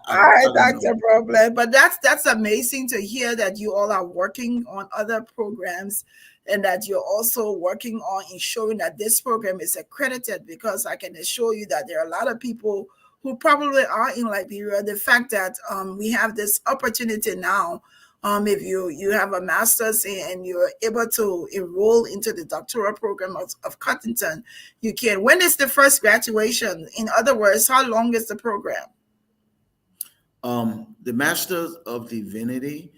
Speaker 1: All right,
Speaker 2: I don't know.
Speaker 1: Dr. Bropleh. But that's amazing to hear that you all are working on other programs and that you're also working on ensuring that this program is accredited, because I can assure you that there are a lot of people who probably are in Liberia. The fact that we have this opportunity now, if you have a master's and you're able to enroll into the doctoral program of Cuttington, you can. When is the first graduation? In other words, how long is the program?
Speaker 2: The Master of Divinity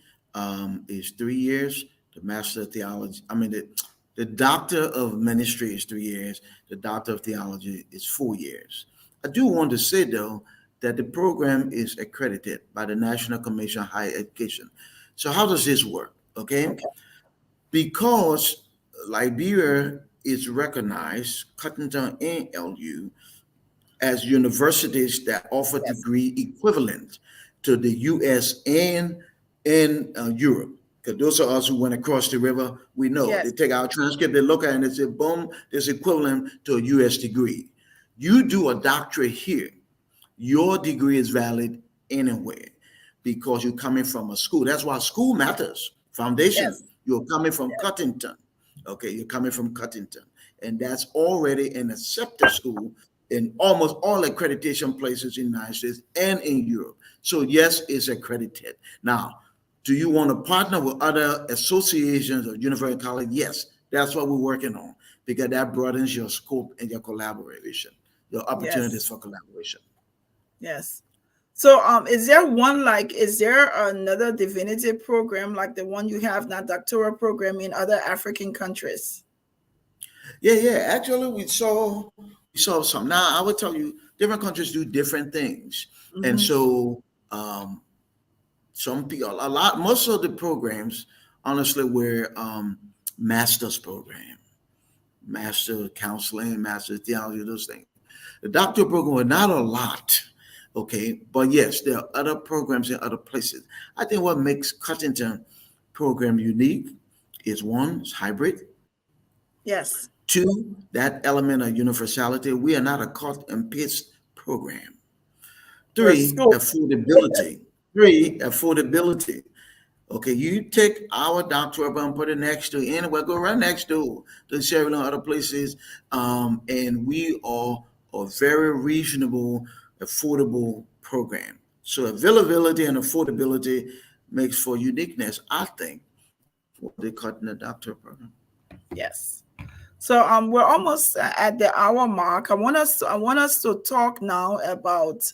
Speaker 2: is 3 years. The Master of Theology, the Doctor of Ministry is 3 years. The Doctor of Theology is 4 years. I do want to say, though, that the program is accredited by the National Commission on Higher Education. So how does this work? Okay.
Speaker 1: Okay.
Speaker 2: Because Liberia is recognized, Cuttington and LU, as universities that offer
Speaker 1: Yes.
Speaker 2: degree equivalent to the U.S. and in Europe. Because those of us who went across the river, we know they
Speaker 1: Yes.
Speaker 2: take our transcript, they look at it, and they say, boom, this equivalent to a U.S. degree. You do a doctorate here, your degree is valid anywhere because you're coming from a school. That's why school matters. Foundation,
Speaker 1: Yes.
Speaker 2: you're coming from Cuttington. Okay, you're coming from Cuttington. And that's already an accepted school in almost all accreditation places in the United States and in Europe. So yes, it's accredited. Now, do you want to partner with other associations or university college? Yes, that's what we're working on because that broadens your scope and your collaboration, your opportunities
Speaker 1: Yes.
Speaker 2: for collaboration.
Speaker 1: Yes. So is there another divinity program like the one you have now, doctoral program in other African countries?
Speaker 2: Yeah. Actually, we saw some. Now I would tell you, different countries do different things, and
Speaker 1: Hmm.
Speaker 2: so some people, most of the programs, honestly, were master's program, master counseling, master theology, those things. The doctoral program were not a lot, okay, but yes, there are other programs in other places. I think what makes Cuttington program unique is one, it's hybrid.
Speaker 1: Yes.
Speaker 2: Two, that element of universality. We are not a cut and paste program.
Speaker 1: We're a
Speaker 2: Three,
Speaker 1: school.
Speaker 2: affordability. Three, affordability. Okay, you take our doctor and put it next to anywhere, go right next to several other places, and we are a very reasonable, affordable program. So availability and affordability makes for uniqueness, I think, for the cutting the doctor program.
Speaker 1: Yes. So we're almost at the hour mark. I want us to talk now about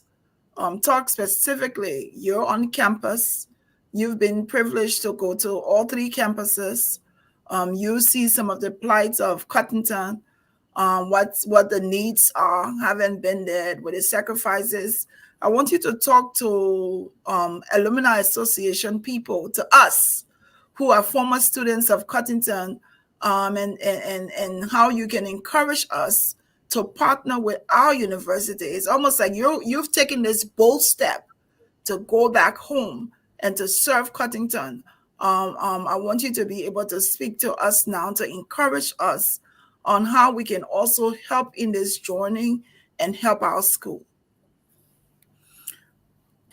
Speaker 1: talk specifically. You're on campus. You've been privileged to go to all three campuses. You see some of the plights of Cottonton, what the needs are, haven't been there, with the sacrifices. I want you to talk to alumni association people, to us who are former students of Cottington, and how you can encourage us to partner with our university. It's almost like you've taken this bold step to go back home and to serve Cuttington. I want you to be able to speak to us now to encourage us on how we can also help in this journey and help our school.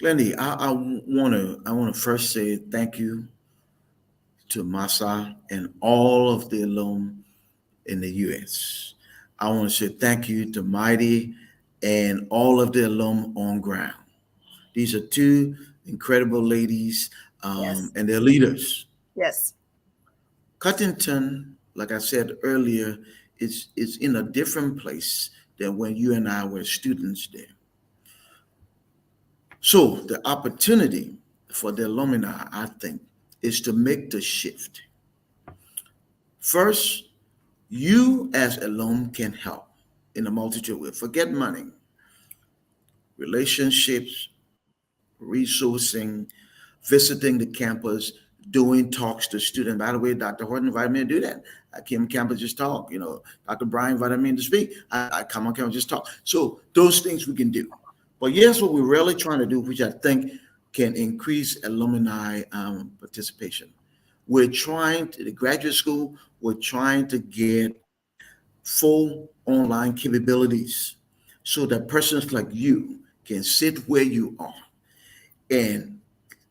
Speaker 2: Glendy, I wanna first say thank you to Masa and all of the alum in the U.S. I want to say thank you to Mighty and all of the alum on ground. These are two incredible ladies,
Speaker 1: Yes,
Speaker 2: and they're leaders.
Speaker 1: yes,
Speaker 2: Cuttington, like I said earlier, is in a different place than when you and I were students there. So the opportunity for the alumni, I think, is to make the shift. First, you as alum can help in a multitude of ways. Forget money, relationships, resourcing, visiting the campus, doing talks to students. By the way, Dr. Horton invited me to do that. I came on campus just talk. Dr. Brian invited me to speak. I come on campus just talk. So those things we can do. But yes, what we're really trying to do, which I think can increase alumni participation. We're trying to, the graduate school, we're trying to get full online capabilities so that persons like you can sit where you are and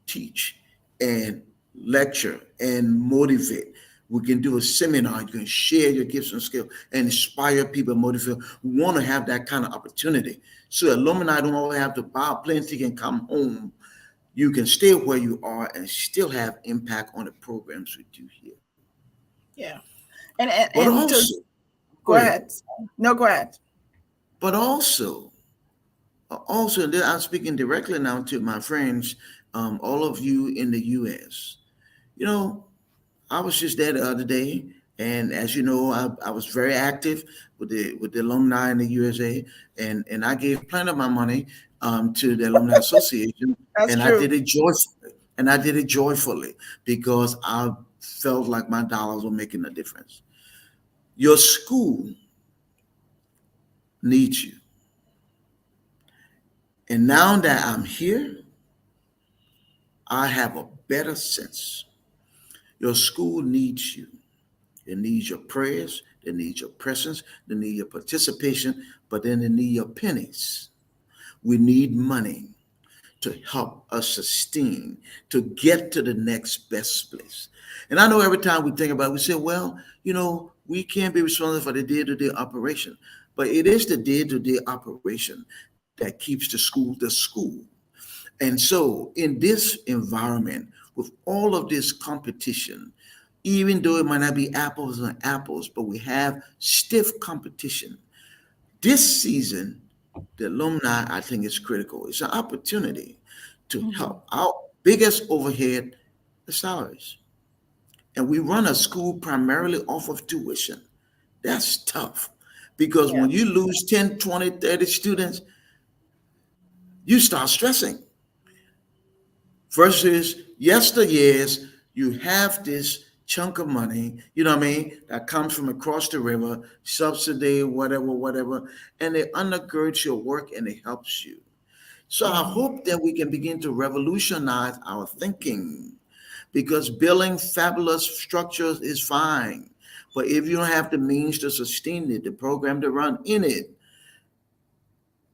Speaker 2: teach and lecture and motivate. We can do a seminar. You can share your gifts and skills and inspire people, motivate. We want to have that kind of opportunity. So alumni don't all have to buy a plane ticket and come home. You can stay where you are and still have impact on the programs we do here.
Speaker 1: yeah. And
Speaker 2: But
Speaker 1: to
Speaker 2: also,
Speaker 1: go
Speaker 2: go ahead.
Speaker 1: ahead. No, go ahead.
Speaker 2: But also, and then I'm speaking directly now to my friends, all of you in the U.S. You know, I was just there the other day, and as you know, I was very active with the alumni in the USA, and I gave plenty of my money to the Alumni Association,
Speaker 1: That's
Speaker 2: and I
Speaker 1: true.
Speaker 2: did it joyfully, because I felt like my dollars were making a difference. Your school needs you, and now that I'm here, I have a better sense. Your school needs you. It needs your prayers, they need your presence, they need your participation, but then they need your pennies. We need money to help us sustain, to get to the next best place. And I know every time we think about it, we say, well, we can't be responsible for the day-to-day operation. But it is the day-to-day operation that keeps the school. And so, in this environment, with all of this competition, even though it might not be apples and apples, but we have stiff competition. This season, the alumni, I think, is critical. It's an opportunity to
Speaker 1: Mhm.
Speaker 2: help. Our biggest overhead is salaries. And we run a school primarily off of tuition. That's tough because
Speaker 1: Yeah.
Speaker 2: when you lose 10, 20, 30 students, you start stressing. Versus yesteryears, you have this chunk of money, that comes from across the river, subsidy, whatever, whatever, and it undergirds your work and it helps you. So I
Speaker 1: Mhm.
Speaker 2: hope that we can begin to revolutionize our thinking because building fabulous structures is fine. But if you don't have the means to sustain it, the program to run in it,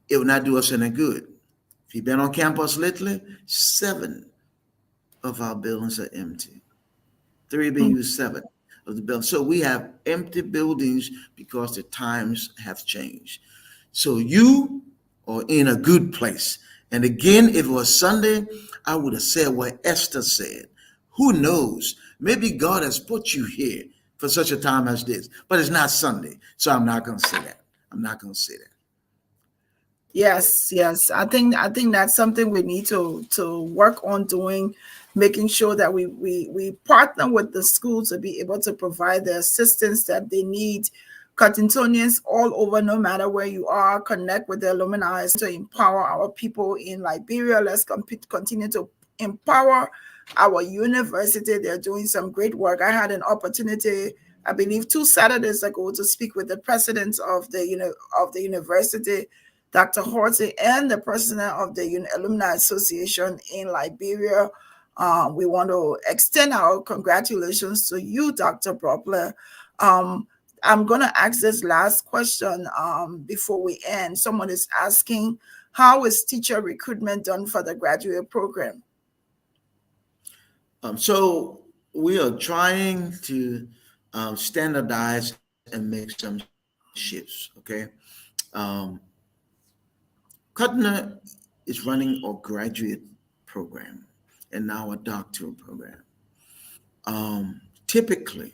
Speaker 2: it will not do us any good. If you've been on campus lately, 7 of our buildings are empty. 3 being
Speaker 1: Mhm.
Speaker 2: used, 7 of the buildings. So we have empty buildings because the times have changed. So you are in a good place. And again, if it was Sunday, I would have said what Esther said. Who knows? Maybe God has put you here for such a time as this, but it's not Sunday. So I'm not going to say that. I'm not going to say that.
Speaker 1: Yes, yes. I think that's something we need to work on doing, making sure that we partner with the school to be able to provide the assistance that they need. Cuttingtonians all over, no matter where you are, connect with the alumni to empower our people in Liberia. Let's continue to empower our university. They're doing some great work. I had an opportunity, I believe, 2 Saturdays ago to speak with the president of the university. Dr. Horty, and the president of the Alumni Association in Liberia. We want to extend our congratulations to you, Dr. Bropleh. Um, I'm going to ask this last question before we end. Someone is asking, how is teacher recruitment done for the graduate program?
Speaker 2: So we are trying to standardize and make some shifts. Okay, um, Cutner is running a graduate program and now a doctoral program. Typically,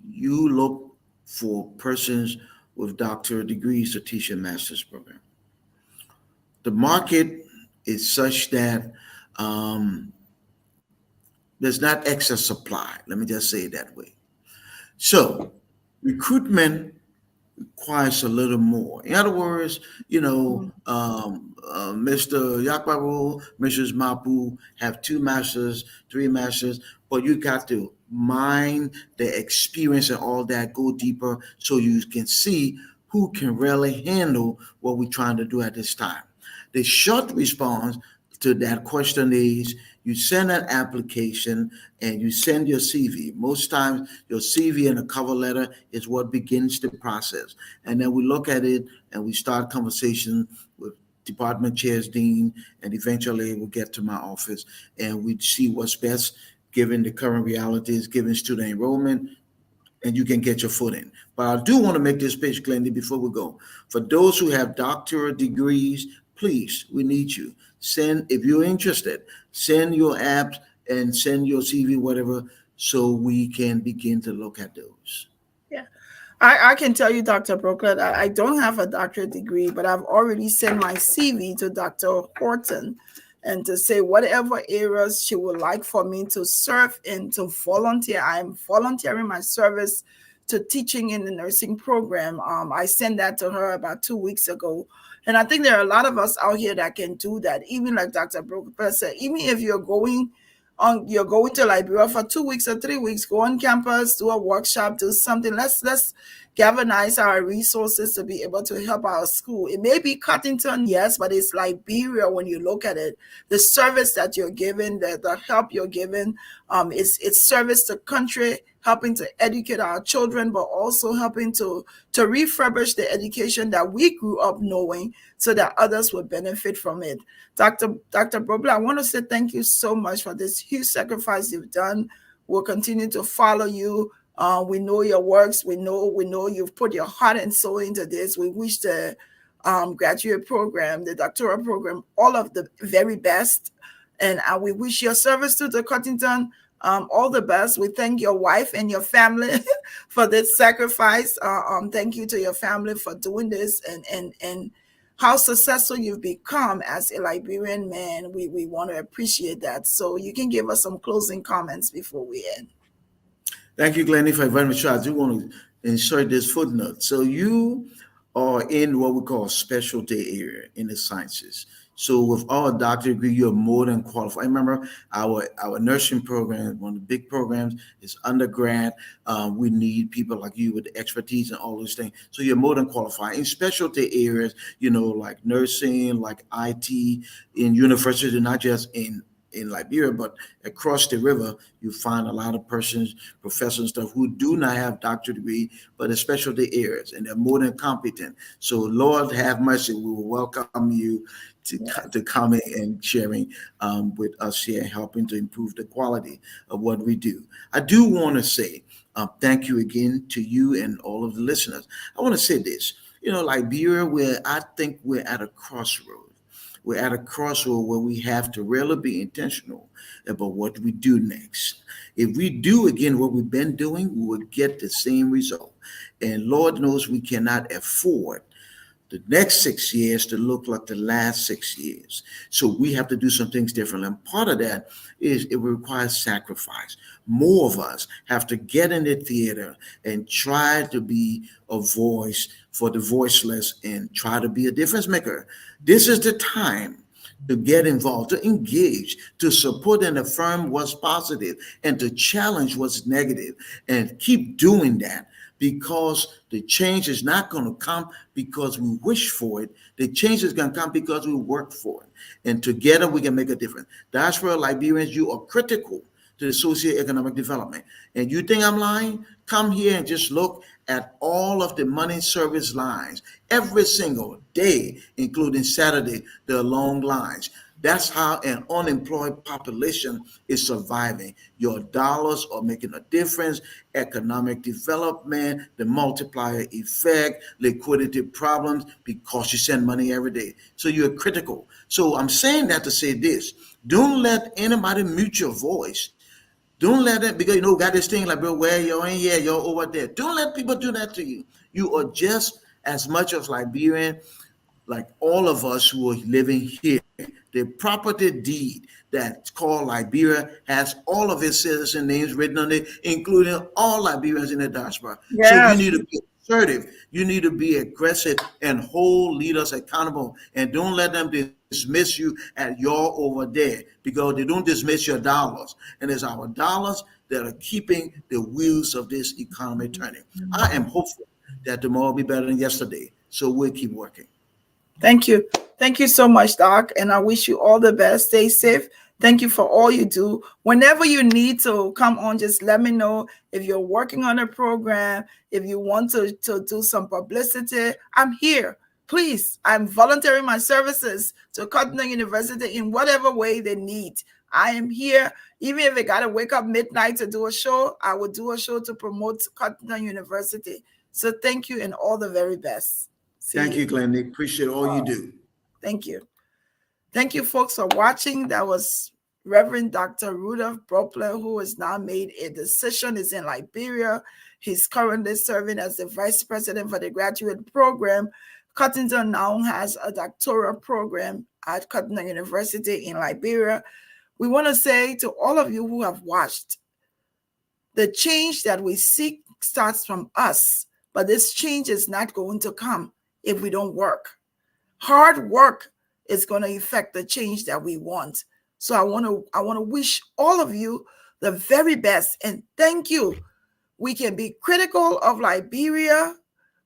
Speaker 2: you look for persons with doctorate degrees to teach a master's program. The market is such that um, there's not excess supply. Let me just say it that way. So, recruitment requires a little more. In other words, Mr. Yakbabu, Mrs. Mapu have two masters, three masters, but you got to mine the experience and all that, go deeper so you can see who can really handle what we're trying to do at this time. The short response to that question is you send an application and you send your CV. Most times, your CV and a cover letter is what begins the process. And then we look at it and we start conversation with department chairs, dean, and eventually we'll get to my office and we see what's best given the current realities, given student enrollment, and you can get your foot in. But I do want to make this pitch, Glendy, before we go. For those who have doctorate degrees, please, we need you. Send, if you're interested, send your apps and send your CV, whatever, so we can begin to look at those.
Speaker 1: Yeah. I can tell you, Dr. Brooklet, I don't have a doctorate degree, but I've already sent my CV to Dr. Horton and to say whatever areas she would like for me to serve in, to volunteer. I'm volunteering my service to teaching in the nursing program. I sent that to her about 2 weeks ago. And I think there are a lot of us out here that can do that. Even like Dr. Brooklet said, even if you're going to Liberia for 2 weeks or 3 weeks, go on campus, do a workshop, do something. Let's galvanize our resources to be able to help our school. It may be Cuttington, yes, but it's Liberia when you look at it. The service that you're giving, the help you're giving, it's service to country, helping to educate our children, but also helping to refurbish the education that we grew up knowing so that others will benefit from it. Dr. Bropleh, I want to say thank you so much for this huge sacrifice you've done. We'll continue to follow you. We know your works. We know you've put your heart and soul into this. We wish the graduate program, the doctoral program, all of the very best. And we wish your service to the Cuttington all the best. We thank your wife and your family for this sacrifice. Thank you to your family for doing this and how successful you've become as a Liberian man. We want to appreciate that. So you can give us some closing comments before we end.
Speaker 2: Thank you, Glenny, for inviting me. I do want to insert this footnote. So you are in what we call specialty area in the sciences. So with our doctorate degree, you're more than qualified. Remember, our nursing program, one of the big programs, is undergrad. We need people like you with the expertise and all those things. So you're more than qualified. In specialty areas, like nursing, like IT, in university, not just in Liberia, but across the river, you find a lot of persons, professors and stuff who do not have doctorate degree, but in specialty areas, and they're more than competent. So Lord have mercy, we will welcome you to coming and sharing with us here, helping to improve the quality of what we do. I do want to say thank you again to you and all of the listeners. I want to say this, Liberia, I think we're at a crossroad. We're at a crossroad where we have to really be intentional about what we do next. If we do again what we've been doing, we will get the same result. And Lord knows we cannot afford the next 6 years to look like the last 6 years. So we have to do some things different. And part of that is it requires sacrifice. More of us have to get in the theater and try to be a voice for the voiceless and try to be a difference maker. This is the time to get involved, to engage, to support and affirm what's positive, and to challenge what's negative, and keep doing that. because the change is not going to come because we wish for it. The change is going to come because we work for it. And together we can make a difference. Diaspora Liberians, you are critical to the socioeconomic development. And you think I'm lying? Come here and just look at all of the money service lines every single day, including Saturday, there are long lines. That's how an unemployed population is surviving. Your dollars are making a difference. Economic development, the multiplier effect, liquidity problems, because you send money every day. So you're critical. So I'm saying that to say this. Don't let anybody mute your voice. Don't let it, because got this thing like, bro, where you're in here, you're over there. Don't let people do that to you. You are just as much as Liberian, like all of us who are living here. The property deed that's called Liberia has all of its citizen names written on it, including all Liberians in the diaspora. So you
Speaker 1: Yes.
Speaker 2: need to be assertive. You need to be aggressive and hold leaders accountable. And don't let them dismiss you at you're over there, because they don't dismiss your dollars. And it's our dollars that are keeping the wheels of this economy turning. I am hopeful that tomorrow will be better than yesterday. So we'll keep working.
Speaker 1: Thank you. Thank you so much, Doc. And I wish you all the best. Stay safe. Thank you for all you do. Whenever you need to come on, just let me know. If you're working on a program, if you want to do some publicity, I'm here. Please, I'm volunteering my services to Cuttington University in whatever way they need. I am here. Even if I got to wake up midnight to do a show, I will do a show to promote Cuttington University. So thank you and all the very best.
Speaker 2: Thank you, Glendy. Appreciate all you do.
Speaker 1: Thank you. Thank you, folks, for watching. That was Reverend Dr. Rudolph Bropleh, who has now made a decision. Is in Liberia. He's currently serving as the vice president for the graduate program. Cuttington now has a doctoral program at Cuttington University in Liberia. We want to say to all of you who have watched, the change that we seek starts from us, but this change is not going to come if we don't work. Hard work is going to affect the change that we want. So I want to wish all of you the very best and thank you. We can be critical of Liberia,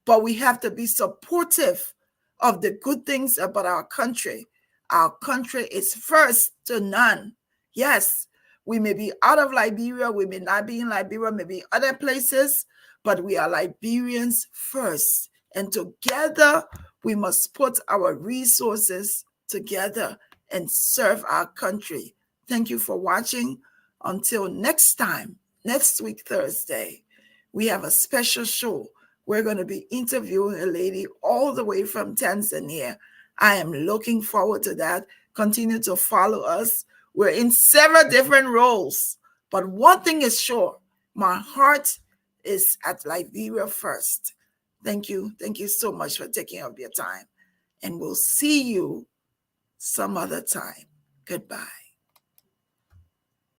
Speaker 1: but we have to be supportive of the good things about our country. Our country is first to none. Yes, we may be out of Liberia, we may not be in Liberia, maybe other places, but we are Liberians first. And together, we must put our resources together and serve our country. Thank you for watching. Until next time, next week, Thursday, we have a special show. We're going to be interviewing a lady all the way from Tanzania. I am looking forward to that. Continue to follow us. We're in several different roles, but one thing is sure, my heart is at Liberia first. Thank you. Thank you so much for taking up your time. And we'll see you some other time. Goodbye.